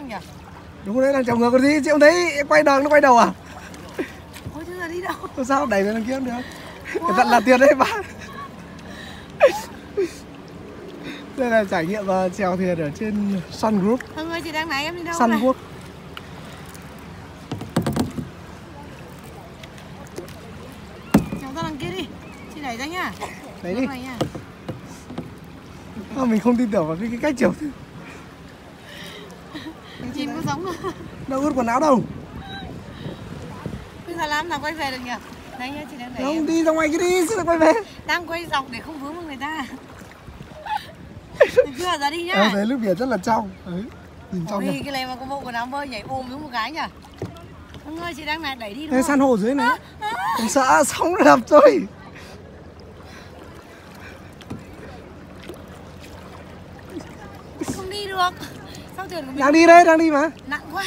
nhỉ? Đúng đấy, đang chào ngược còn gì, chị không thấy quay đầu nó quay đầu à? Ôi thế là đi đâu? Sao đẩy về đằng kia không được? Cẩn thận là tiền đấy bà. Đây là trải nghiệm chèo thuyền ở trên Sun Group. Hưng ơi, chị đang nãy em đi đâu Sun này? Group. Cháu ra đằng kia đi. Chị đẩy ra nhá. Đấy đi. Nha. Mình không tin tưởng vào cái cách chèo thuyền. Nhìn có giống không? Đâu ướt quần áo đâu. Bây giờ làm nào quay về được nhỉ? Đấy nhá, chị đang đẩy Không, em. đi ra ngoài kia đi, sẽ quay về. Đang quay dọc để không vướng vào người ta. Được chưa? Ra đi nhá. Em thấy nước biển rất là trong. Đấy, nhìn trong Ôi, nhỉ. cái này mà có bộ quần áo bơi nhảy ôm xuống một cái nhỉ? Hưng ơi, chị đang này đẩy đi đúng Đây không? san hô dưới này. Không sợ, sóng nó đập thôi. Không đi được. Sao thuyền của mình Đang đi đây, đang đi mà. nặng quá.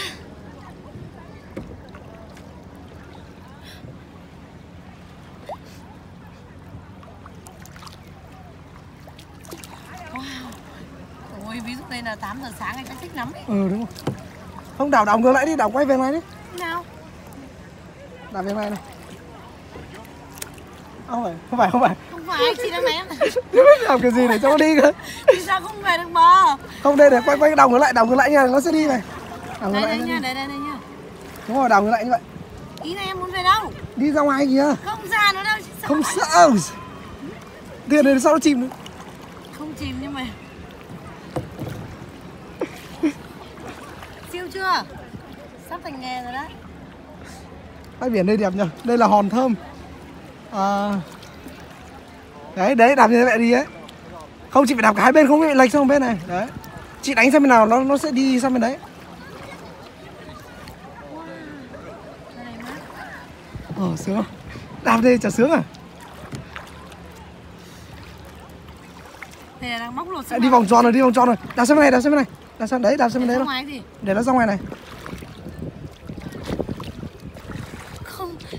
Wow. Ôi, ví dụ đây là 8 giờ sáng anh chắc thích lắm ấy. Ừ đúng rồi. Không, đảo ngược lại đi, đảo quay về này đi. Thế nào? Đảo về này này. Không phải. Không phải, chị đang này em. Làm cái gì để cho nó đi cơ. Thì sao không về được bờ? Không, đây để quay đảo ngược lại nha, nó sẽ đi này. Đảo ngược Đây lại đây nha, đi. đây nha. Đúng rồi, đảo ngược lại như vậy. Ý này em muốn về đâu? Đi ra ngoài kìa. Không ra nó đâu, chị sợ. Không sợ. Tiền này sao nó chìm nữa. Không chìm nhưng mà siêu chưa? Sắp thành nghề rồi đấy. Bãi biển đây đẹp nhỉ. Đây là hòn thơm. Đấy, đạp như vậy đi ấy. Không, chị phải đạp cả hai bên, không bị lệch sang bên này. Đấy. Chị đánh sang bên nào nó sẽ đi sang bên đấy. Sướng không? Đạp đây chả sướng à? Đây là đang móc lột Đi vòng tròn rồi. Đạp sang bên này, Đạp sang đấy đâu. Để nó ra ngoài này.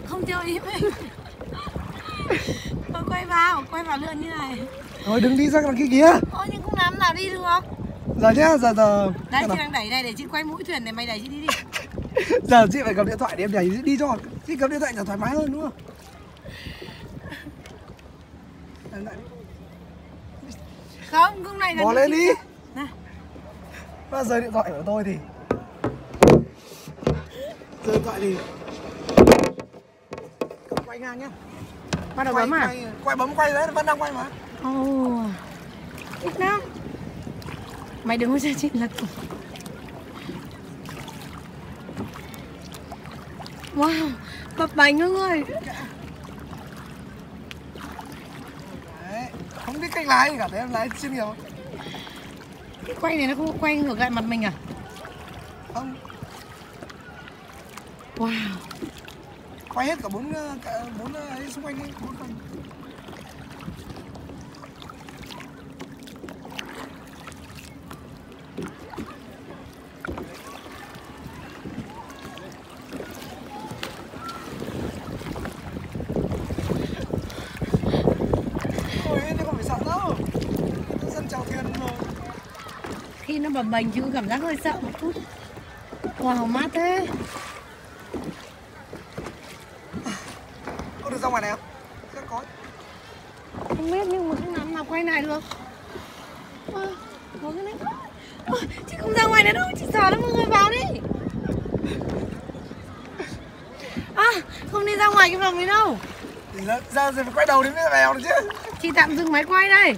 Không theo ý mình. Thôi quay vào lượn như này. Thôi đừng đi sang đằng kia kìa. Ôi nhưng không làm nào đi được. Giờ nhá, giờ. Đây chị đang đẩy này để chị quay mũi thuyền này, mày đẩy chị đi đi. Giờ chị phải cầm điện thoại để em đẩy đi cho. Chị cầm điện thoại là thoải mái hơn đúng không? Không này là Bỏ lên đi. Này. Và rơi điện thoại của tôi thì rơi điện thoại thì quay ngang nhá. Bắt đầu bấm à? Quay đấy, vẫn đang quay mà. Ít lắm. Mày đừng có cho chị lật. Wow, bập bành Hưng ơi. Đấy, không biết cách lái gì cả, đấy em lái chuyên nghiệp. Cái quay này nó không quay ngược lại mặt mình à? Không. Wow. Quay hết cả bốn ấy xung quanh đi, 4 phần. Khi nó bập bềnh chứ cảm giác hơi sợ một chút. Wow, mát thế. Có được ra ngoài này không? Chắc có. Không biết nhưng mà không làm nào quay lại được. Có cái này. Chị không ra ngoài nữa đâu, chị sợ lắm mọi người vào đi. Không đi ra ngoài cái vòng này đâu. Giờ phải quay đầu đến bây giờ vào được chứ. Chị tạm dừng máy quay đây.